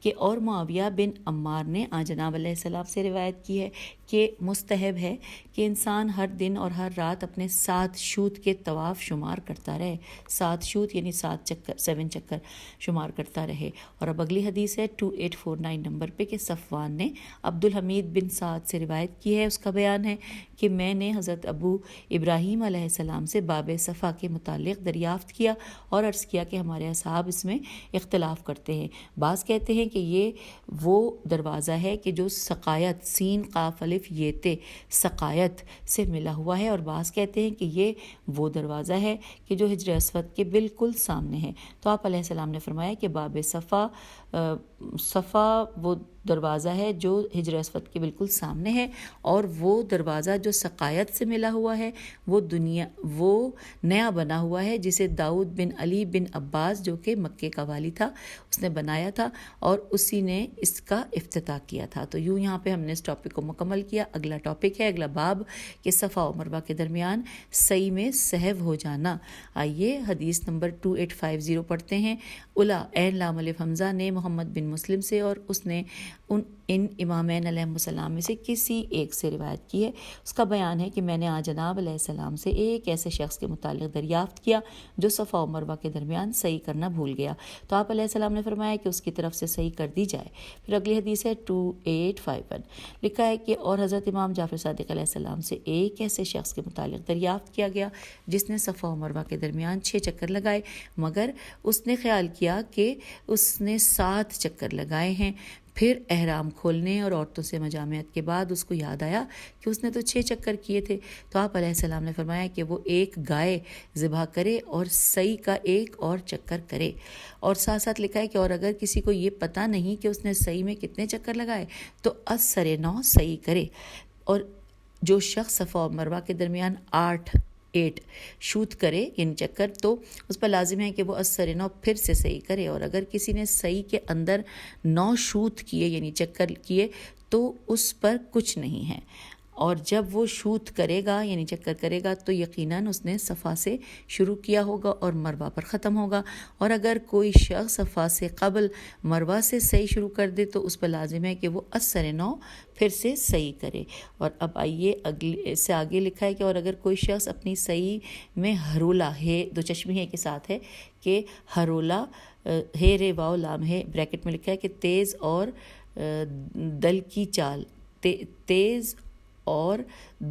کہ اور معاویہ بن عمار نے جناب علیہ السلام سے روایت کی ہے کہ مستحب ہے کہ انسان ہر دن اور ہر رات اپنے 7 شوط کے طواف شمار کرتا رہے، 7 شوط یعنی 7 چکر شمار کرتا رہے۔ اور اب اگلی حدیث ہے 2849 نمبر پہ کہ صفوان نے عبد الحمید بن سعد سے روایت کی ہے، اس کا بیان ہے کہ میں نے حضرت ابو ابراہیم علیہ السلام سے باب صفا کے متعلق دریافت کیا اور عرض کیا کہ ہمارے اصحاب اس میں اختلاف کرتے ہیں، بعض کہتے ہیں کہ یہ وہ دروازہ ہے کہ جو سقایت سین قاف الف یہ تے سقایت سے ملا ہوا ہے، اور بعض کہتے ہیں کہ یہ وہ دروازہ ہے کہ جو حجر اسود کے بالکل سامنے ہے۔ تو آپ علیہ السلام نے فرمایا کہ باب صفا وہ دروازہ ہے جو حجر اسود کے بالکل سامنے ہے، اور وہ دروازہ جو سقایت سے ملا ہوا ہے وہ نیا بنا ہوا ہے جسے داؤد بن علی بن عباس جو کہ مکے کا والی تھا اس نے بنایا تھا اور اسی نے اس کا افتتاح کیا تھا۔ تو یوں یہاں پہ ہم نے اس ٹاپک کو مکمل کیا۔ اگلا ٹاپک ہے، اگلا باب کہ صفا و مروہ کے درمیان سعی میں سہو ہو جانا۔ آئیے حدیث نمبر 2850 پڑھتے ہیں۔ الا عین لام الف حمزہ نے محمد بن مسلم سے اور اس نے ان امامین علیہ السلام میں سے کسی ایک سے روایت کی ہے، اس کا بیان ہے کہ میں نے جناب علیہ السلام سے ایک ایسے شخص کے متعلق دریافت کیا جو صفا و مروہ کے درمیان صحیح کرنا بھول گیا، تو آپ علیہ السلام نے فرمایا کہ اس کی طرف سے صحیح کر دی جائے۔ پھر اگلی حدیث ہے 2851 لکھا ہے کہ اور حضرت امام جعفر صادق علیہ السلام سے ایک ایسے شخص کے متعلق دریافت کیا گیا جس نے صفا و مروہ کے درمیان 6 چکر لگائے، مگر اس نے خیال کیا کہ اس نے 7 چکر لگائے ہیں۔ پھر احرام کھولنے اور عورتوں سے مجامعت کے بعد اس کو یاد آیا کہ اس نے تو 6 چکر کیے تھے، تو آپ علیہ السلام نے فرمایا کہ وہ ایک گائے ذبح کرے اور سعی کا ایک اور چکر کرے، اور ساتھ ساتھ لکھا ہے کہ اور اگر کسی کو یہ پتہ نہیں کہ اس نے سعی میں کتنے چکر لگائے تو از-سر 9 سعی کرے، اور جو شخص صفا و مروہ کے درمیان 8 شوط کرے یعنی چکر تو اس پر لازم ہے کہ وہ از-سر 9 پھر سے صحیح کرے، اور اگر کسی نے صحیح کے اندر 9 شوط کیے یعنی چکر کیے تو اس پر کچھ نہیں ہے، اور جب وہ شوط کرے گا یعنی چکر کرے گا تو یقیناً اس نے صفا سے شروع کیا ہوگا اور مروہ پر ختم ہوگا، اور اگر کوئی شخص صفا سے قبل مروہ سے صحیح شروع کر دے تو اس پر لازم ہے کہ وہ از-سر 9 پھر سے صحیح کرے۔ اور اب آئیے اس سے آگے لکھا ہے کہ اور اگر کوئی شخص اپنی صحیح میں ہرولا ہے، 2 چشمی ہے کے ساتھ ہے کہ ہرولا ہے رے واو لام ہے بریکٹ میں لکھا ہے کہ تیز اور دل کی چال، تیز اور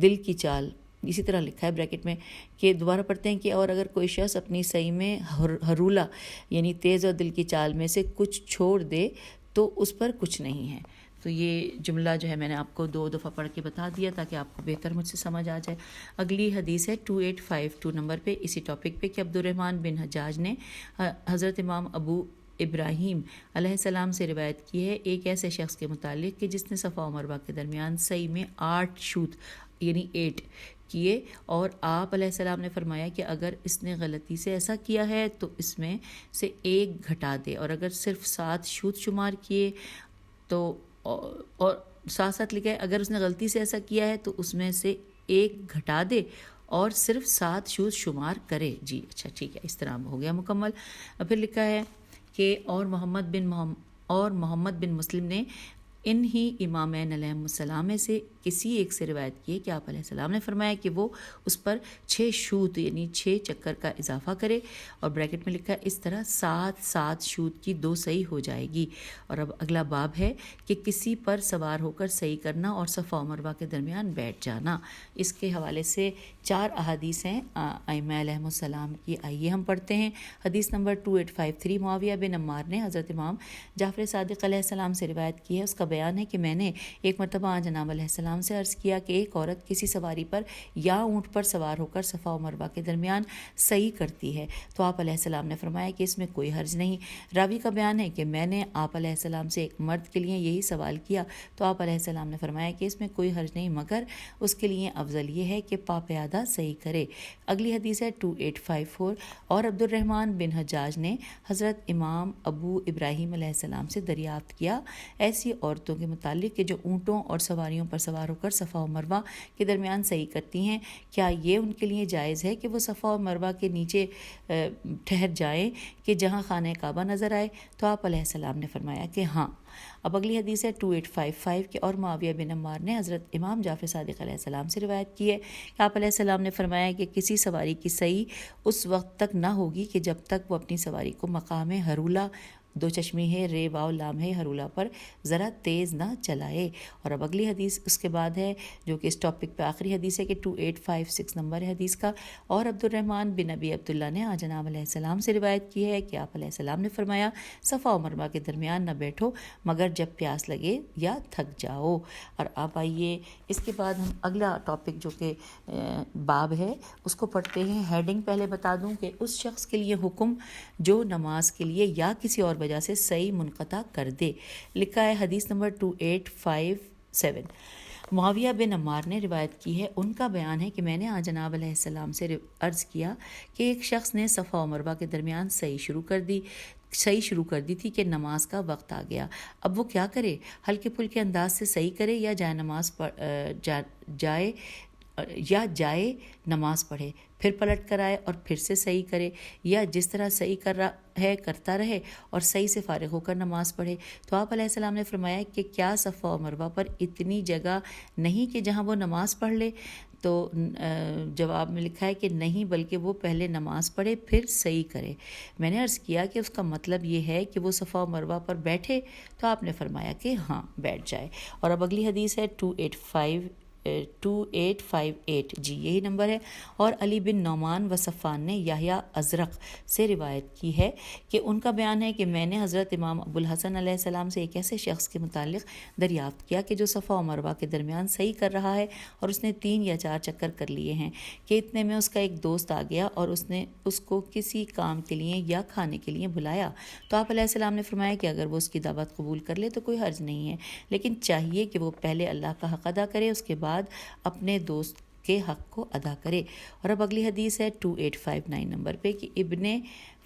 دل کی چال، اسی طرح لکھا ہے بریکٹ میں کہ دوبارہ پڑھتے ہیں کہ اور اگر کوئی شخص اپنی صحیح میں ہرولا یعنی تیز اور دل کی چال میں سے کچھ چھوڑ دے تو اس پر کچھ نہیں ہے۔ تو یہ جملہ جو ہے میں نے آپ کو 2 دفعہ پڑھ کے بتا دیا تاکہ آپ کو بہتر مجھ سے سمجھ آ جائے۔ اگلی حدیث ہے 2852 نمبر پہ اسی ٹاپک پہ کہ عبد الرحمن بن حجاج نے حضرت امام ابو ابراہیم علیہ السلام سے روایت کی ہے ایک ایسے شخص کے متعلق کہ جس نے صفا و مروہ کے درمیان سعی میں 8 شوط یعنی 8 کیے، اور آپ علیہ السلام نے فرمایا کہ اگر اس نے غلطی سے ایسا کیا ہے تو اس میں سے 1 گھٹا دے، اور اگر صرف 7 شوط شمار کیے تو اور ساتھ ساتھ لکھا ہے اگر اس نے غلطی سے ایسا کیا ہے تو اس میں سے 1 گھٹا دے اور صرف 7 شوط شمار کرے۔ جی اچھا ٹھیک ہے، اس طرح ہو گیا مکمل۔ پھر لکھا ہے کہ اور محمد بن مسلم نے ان ہی امامین علیہ السلام میں سے کسی ایک سے روایت کی ہے کہ آپ علیہ السلام نے فرمایا کہ وہ اس پر 6 شوط یعنی 6 چکر کا اضافہ کرے، اور بریکٹ میں لکھا ہے اس طرح 7 شوط کی 2 صحیح ہو جائے گی۔ اور اب اگلا باب ہے کہ کسی پر سوار ہو کر صحیح کرنا اور صفا و مروہ کے درمیان بیٹھ جانا۔ اس کے حوالے سے 4 احادیث ہیں ائمہ علیہ السلام کی، آئیے ہم پڑھتے ہیں۔ حدیث نمبر 2853 معاویہ بن عمار نے حضرت امام جعفر صادق علیہ السلام سے روایت کی ہے، اس کا بیان ہے کہ میں نے ایک مرتبہ جناب علیہ السلام سے عرض کیا کہ ایک عورت کسی سواری پر یا اونٹ پر سوار ہو کر صفا و مروہ کے درمیان صحیح کرتی ہے تو آپ علیہ السلام نے فرمایا کہ اس میں کوئی حرج نہیں۔ راوی کا بیان ہے کہ میں نے آپ علیہ السلام سے ایک مرد کے لیے یہی سوال کیا تو آپ علیہ السلام نے فرمایا کہ اس میں کوئی حرج نہیں، مگر اس کے لیے افضل یہ ہے کہ پاپیادہ صحیح کرے۔ اگلی حدیث ہے 2854 اور عبد الرحمن بن حجاج نے حضرت امام ابو ابراہیم علیہ السلام سے دریافت کیا ایسی عورتوں کے متعلق کہ جو اونٹوں اور سواریوں پر سوار ہو کر صفا و مروہ کے درمیان صحیح کرتی ہیں، کیا یہ ان کے لیے جائز ہے کہ وہ صفا و مروہ کے نیچے ٹھہر جائیں کہ جہاں خانہ کعبہ نظر آئے؟ تو آپ علیہ السلام نے فرمایا کہ ہاں۔ اب اگلی حدیث ہے 2855 کہ اور معاویہ بن عمار نے حضرت امام جعفر صادق علیہ السلام سے روایت کی ہے کہ آپ علیہ السلام نے فرمایا کہ کسی سواری کی صحیح اس وقت تک نہ ہوگی کہ جب تک وہ اپنی سواری کو مقام ہرولہ 2 چشمی ہے رے واو لام ہے ہرولہ پر ذرا تیز نہ چلائے۔ اور اب اگلی حدیث اس کے بعد ہے جو کہ اس ٹاپک پہ آخری حدیث ہے کہ 2856 نمبر ہے حدیث کا، اور عبد الرحمن بن ابی عبداللہ نے جناب علیہ السلام سے روایت کی ہے کہ آپ علیہ السلام نے فرمایا صفا و مروہ کے درمیان نہ بیٹھو مگر جب پیاس لگے یا تھک جاؤ۔ اور اب آئیے اس کے بعد ہم اگلا ٹاپک جو کہ باب ہے اس کو پڑھتے ہیں۔ ہیڈنگ پہلے بتا دوں کہ اس شخص کے لیے حکم جو نماز کے لیے یا کسی اور وجہ سے صحیح منقطع کر دے۔ لکھا ہے حدیث نمبر 2857 معاویہ بن عمار نے روایت کی ہے، ان کا بیان ہے کہ میں نے جناب علیہ السلام سے عرض کیا کہ ایک شخص نے صفا و مروہ کے درمیان صحیح شروع کر دی تھی کہ نماز کا وقت آ گیا، اب وہ کیا کرے؟ ہلکے پھلکے انداز سے صحیح کرے یا جائے نماز پڑھے، پھر پلٹ کر آئے اور پھر سے صحیح کرے، یا جس طرح صحیح کر رہا ہے کرتا رہے اور صحیح سے فارغ ہو کر نماز پڑھے؟ تو آپ علیہ السلام نے فرمایا کہ کیا صفا و مروہ پر اتنی جگہ نہیں کہ جہاں وہ نماز پڑھ لے؟ تو جواب میں لکھا ہے کہ نہیں، بلکہ وہ پہلے نماز پڑھے پھر صحیح کرے۔ میں نے عرض کیا کہ اس کا مطلب یہ ہے کہ وہ صفا و مروہ پر بیٹھے؟ تو آپ نے فرمایا کہ ہاں بیٹھ جائے۔ اور اب اگلی حدیث ہے 2858 جی یہی نمبر ہے، اور علی بن نعمان و صفان نے یحییٰ ازرق سے روایت کی ہے کہ ان کا بیان ہے کہ میں نے حضرت امام ابو الحسن علیہ السلام سے ایک ایسے شخص کے متعلق دریافت کیا کہ جو صفا و مروہ کے درمیان صحیح کر رہا ہے اور اس نے 3 یا 4 چکر کر لیے ہیں کہ اتنے میں اس کا ایک دوست آ گیا اور اس نے اس کو کسی کام کے لیے یا کھانے کے لیے بلایا، تو آپ علیہ السلام نے فرمایا کہ اگر وہ اس کی دعوت قبول کر لے تو کوئی حرج نہیں ہے، لیکن چاہیے کہ وہ پہلے اللہ کا حق ادا کرے، اس کے بعد اپنے دوست کے حق کو ادا کرے۔ اور اب اگلی حدیث ہے 2859 نمبر پہ کہ ابن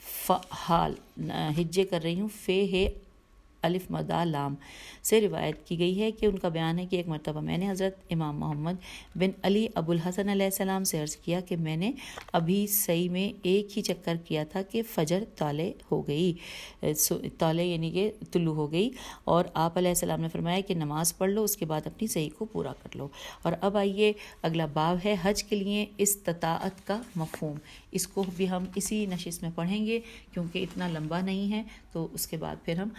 فحال ہجے کر رہی ہوں فے ہے الف مدا لام سے روایت کی گئی ہے کہ ان کا بیان ہے کہ ایک مرتبہ میں نے حضرت امام محمد بن علی ابو الحسن علیہ السلام سے عرض کیا کہ میں نے ابھی صحیح میں ایک ہی چکر کیا تھا کہ فجر طالع یعنی کہ طلوع ہو گئی، اور آپ علیہ السلام نے فرمایا کہ نماز پڑھ لو، اس کے بعد اپنی صحیح کو پورا کر لو۔ اور اب آئیے اگلا باب ہے حج کے لیے استطاعت کا مفہوم، اس کو بھی ہم اسی نشست میں پڑھیں گے کیونکہ اتنا لمبا نہیں ہے، تو اس کے بعد پھر ہم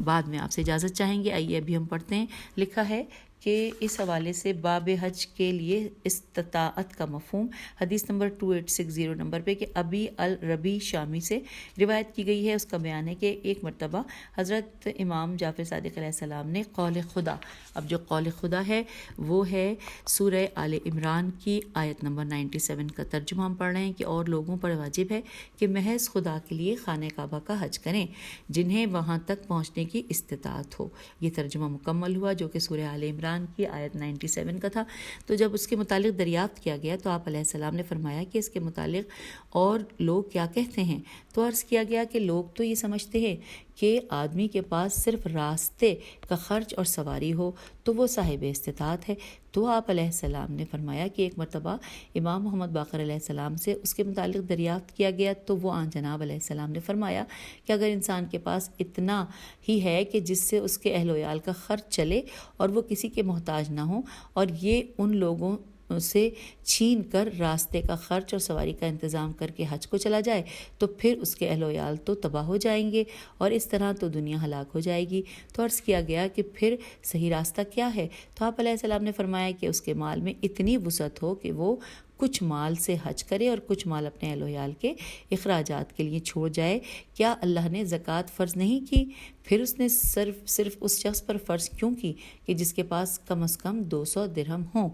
بعد میں آپ سے اجازت چاہیں گے۔ آئیے ابھی ہم پڑھتے ہیں۔ لکھا ہے کہ اس حوالے سے باب حج کے لیے استطاعت کا مفہوم حدیث نمبر 2860 نمبر پہ کہ ابی الربی شامی سے روایت کی گئی ہے. اس کا بیان ہے کہ ایک مرتبہ حضرت امام جعفر صادق علیہ السلام نے قول خدا، اب جو قول خدا ہے وہ ہے سورہ آل عمران کی آیت نمبر 97 کا ترجمہ ہم پڑھ رہے ہیں کہ اور لوگوں پر واجب ہے کہ محض خدا کے لیے خانہ کعبہ کا حج کریں جنہیں وہاں تک پہنچنے کی استطاعت ہو. یہ ترجمہ مکمل ہوا جو کہ سورہ آل عمران کی آیت 97 کا تھا. تو جب اس کے متعلق دریافت کیا گیا تو آپ علیہ السلام نے فرمایا کہ اس کے متعلق اور لوگ کیا کہتے ہیں؟ تو عرض کیا گیا کہ لوگ تو یہ سمجھتے ہیں کہ آدمی کے پاس صرف راستے کا خرچ اور سواری ہو تو وہ صاحب استطاعت ہے. تو آپ علیہ السلام نے فرمایا کہ ایک مرتبہ امام محمد باقر علیہ السلام سے اس کے متعلق دریافت کیا گیا تو وہ آن جناب علیہ السلام نے فرمایا کہ اگر انسان کے پاس اتنا ہی ہے کہ جس سے اس کے اہل و عیال کا خرچ چلے اور وہ کسی کے محتاج نہ ہوں، اور یہ ان لوگوں سے چھین کر راستے کا خرچ اور سواری کا انتظام کر کے حج کو چلا جائے تو پھر اس کے اہل و عیال تو تباہ ہو جائیں گے اور اس طرح تو دنیا ہلاک ہو جائے گی. تو عرض کیا گیا کہ پھر صحیح راستہ کیا ہے؟ تو آپ علیہ السلام نے فرمایا کہ اس کے مال میں اتنی وسعت ہو کہ وہ کچھ مال سے حج کرے اور کچھ مال اپنے اہل و عیال کے اخراجات کے لیے چھوڑ جائے. کیا اللہ نے زکوٰۃ فرض نہیں کی؟ پھر اس نے صرف اس شخص پر فرض کیوں کی کہ جس کے پاس کم از کم 200 درہم ہوں؟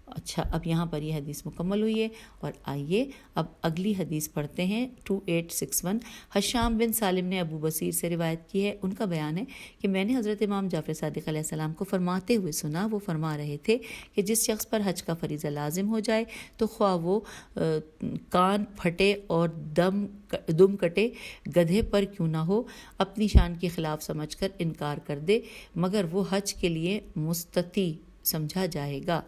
اچھا، اب یہاں پر یہ حدیث مکمل ہوئی ہے اور آئیے اب اگلی حدیث پڑھتے ہیں. 2861 حشام بن سالم نے ابو بصیر سے روایت کی ہے. ان کا بیان ہے کہ میں نے حضرت امام جعفر صادق علیہ السلام کو فرماتے ہوئے سنا. وہ فرما رہے تھے کہ جس شخص پر حج کا فریضہ لازم ہو جائے تو خواہ وہ کان پھٹے اور دم کٹے گدھے پر کیوں نہ ہو، اپنی شان کے خلاف سمجھ کر انکار کر دے مگر وہ حج کے لیے مستطیع سمجھا جائے گا.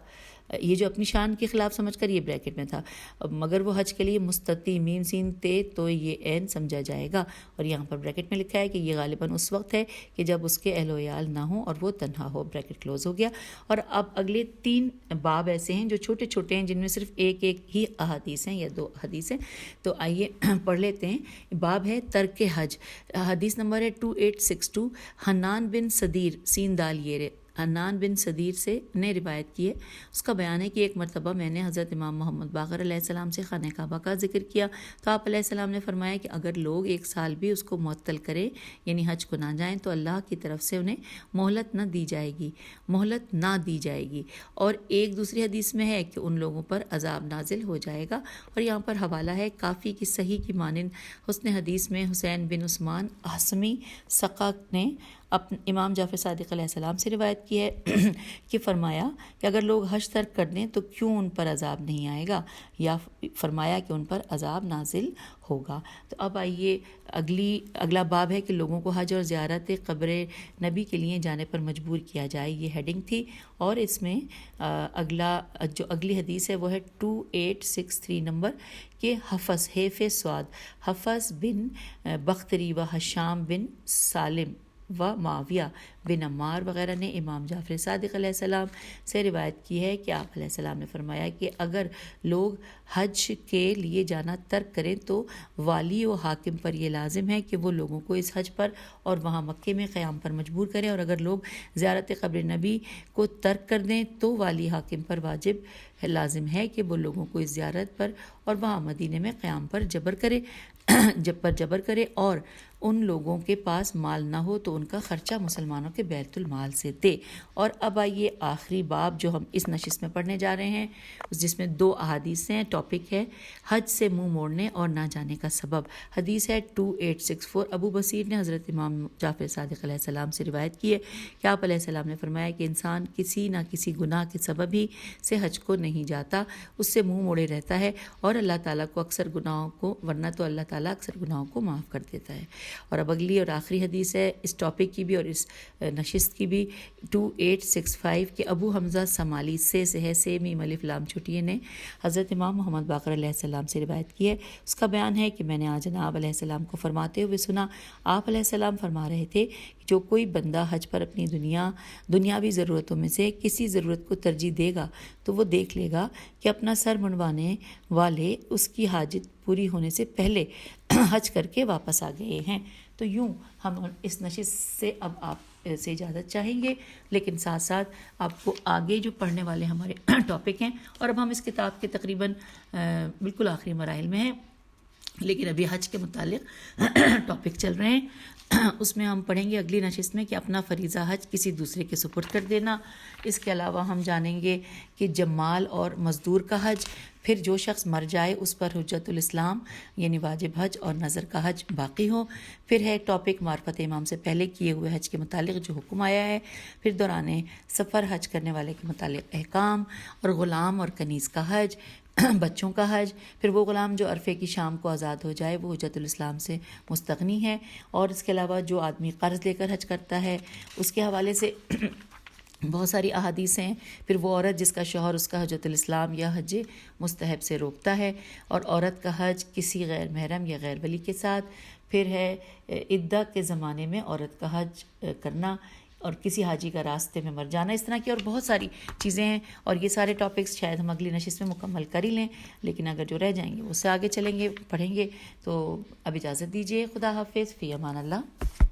یہ جو اپنی شان کے خلاف سمجھ کر، یہ بریکٹ میں تھا، مگر وہ حج کے لیے مستطیع میم سین تے تو یہ عین سمجھا جائے گا. اور یہاں پر بریکٹ میں لکھا ہے کہ یہ غالباً اس وقت ہے کہ جب اس کے اہل و عیال نہ ہوں اور وہ تنہا ہو. بریکٹ کلوز ہو گیا. اور اب اگلے 3 باب ایسے ہیں جو چھوٹے چھوٹے ہیں جن میں صرف ایک ہی احادیث ہیں یا 2 حدیث ہیں. تو آئیے پڑھ لیتے ہیں. باب ہے ترک حج. حدیث نمبر ہے 2862. حنان بن صدیر سین دال یہ حنان بن صدیر سے نے روایت کی ہے. اس کا بیان ہے کہ ایک مرتبہ میں نے حضرت امام محمد باقر علیہ السلام سے خانہ کعبہ کا ذکر کیا تو آپ علیہ السلام نے فرمایا کہ اگر لوگ 1 سال بھی اس کو معطل کریں یعنی حج کو نہ جائیں تو اللہ کی طرف سے انہیں مہلت نہ دی جائے گی. اور ایک دوسری حدیث میں ہے کہ ان لوگوں پر عذاب نازل ہو جائے گا. اور یہاں پر حوالہ ہے کافی کی صحیح کی مانند حسن حدیث میں حسین بن عثمان عاصمی سقا نے امام جعفر صادق علیہ السلام سے روایت کی ہے کہ فرمایا کہ اگر لوگ حج ترک کر دیں تو کیوں ان پر عذاب نہیں آئے گا، یا فرمایا کہ ان پر عذاب نازل ہوگا. تو اب آئیے اگلا باب ہے کہ لوگوں کو حج اور زیارت قبر نبی کے لیے جانے پر مجبور کیا جائے. یہ ہیڈنگ تھی. اور اس میں اگلی حدیث ہے وہ ہے 2863 نمبر کہ حفص بن بختری و حشام بن سالم و معاویہ بن عمار وغیرہ نے امام جعفر صادق علیہ السلام سے روایت کی ہے کہ آپ علیہ السلام نے فرمایا کہ اگر لوگ حج کے لیے جانا ترک کریں تو والی و حاکم پر یہ لازم ہے کہ وہ لوگوں کو اس حج پر اور وہاں مکے میں قیام پر مجبور کریں. اور اگر لوگ زیارت قبر نبی کو ترک کر دیں تو والی حاکم پر واجب لازم ہے کہ وہ لوگوں کو اس زیارت پر اور وہاں مدینے میں قیام پر جبر کرے اور ان لوگوں کے پاس مال نہ ہو تو ان کا خرچہ مسلمانوں کے بیت المال سے دے. اور اب آئیے آخری باب جو ہم اس نشست میں پڑھنے جا رہے ہیں جس میں 2 احادیث ہیں. ٹاپک ہے حج سے منہ موڑنے اور نہ جانے کا سبب. حدیث ہے 2864. ابو بصیر نے حضرت امام جعفر صادق علیہ السلام سے روایت کی ہے کہ آپ علیہ السلام نے فرمایا کہ انسان کسی نہ کسی گناہ کے سبب ہی سے حج کو نہیں جاتا، اس سے منہ موڑے رہتا ہے اور اللہ تعالیٰ کو اکثر گناہوں کو ورنہ تو اللہ تعالیٰ اکثر گناہوں کو معاف کر دیتا ہے. اور اب اگلی اور آخری حدیث ہے اس ٹاپک کی بھی اور اس نشست کی بھی 2865 کہ ابو حمزہ سمالی سے میم الف لام چھٹیے نے حضرت امام محمد باقر علیہ السلام سے روایت کی ہے. اس کا بیان ہے کہ میں نے جناب علیہ السلام کو فرماتے ہوئے سنا. آپ علیہ السلام فرما رہے تھے کہ جو کوئی بندہ حج پر اپنی دنیاوی ضرورتوں میں سے کسی ضرورت کو ترجیح دے گا تو وہ دیکھ لے گا کہ اپنا سر منڈوانے والے اس کی حاجت پوری ہونے سے پہلے حج کر کے واپس آ گئے ہیں. تو یوں ہم اس نشست سے اب آپ سے اجازت چاہیں گے، لیکن ساتھ ساتھ آپ کو آگے جو پڑھنے والے ہمارے ٹاپک ہیں، اور اب ہم اس کتاب کے تقریباً بالکل آخری مراحل میں ہیں، لیکن ابھی حج کے متعلق ٹاپک چل رہے ہیں۔ اس میں ہم پڑھیں گے اگلی نشست میں کہ اپنا فریضہ حج کسی دوسرے کے سپرد کر دینا۔ اس کے علاوہ ہم جانیں گے کہ جمال اور مزدور کا حج، پھر جو شخص مر جائے اس پر حجت الاسلام یعنی واجب حج اور نظر کا حج باقی ہو۔ پھر ہے ٹاپک معرفت امام سے پہلے کیے ہوئے حج کے متعلق جو حکم آیا ہے، پھر دوران سفر حج کرنے والے کے متعلق احکام، اور غلام اور کنیز کا حج، بچوں کا حج، پھر وہ غلام جو عرفے کی شام کو آزاد ہو جائے وہ حجت الاسلام سے مستغنی ہے، اور اس کے علاوہ جو آدمی قرض لے کر حج کرتا ہے اس کے حوالے سے بہت ساری احادیث ہیں، پھر وہ عورت جس کا شوہر اس کا حجت الاسلام یا حج مستحب سے روکتا ہے، اور عورت کا حج کسی غیر محرم یا غیر ولی کے ساتھ، پھر ہے عدہ کے زمانے میں عورت کا حج کرنا، اور کسی حاجی کا راستے میں مر جانا، اس طرح کی اور بہت ساری چیزیں ہیں، اور یہ سارے ٹاپکس شاید ہم اگلی نشست میں مکمل کر ہی لیں، لیکن اگر جو رہ جائیں گے اس سے آگے چلیں گے، پڑھیں گے۔ تو اب اجازت دیجیے، خدا حافظ، فی امان اللہ۔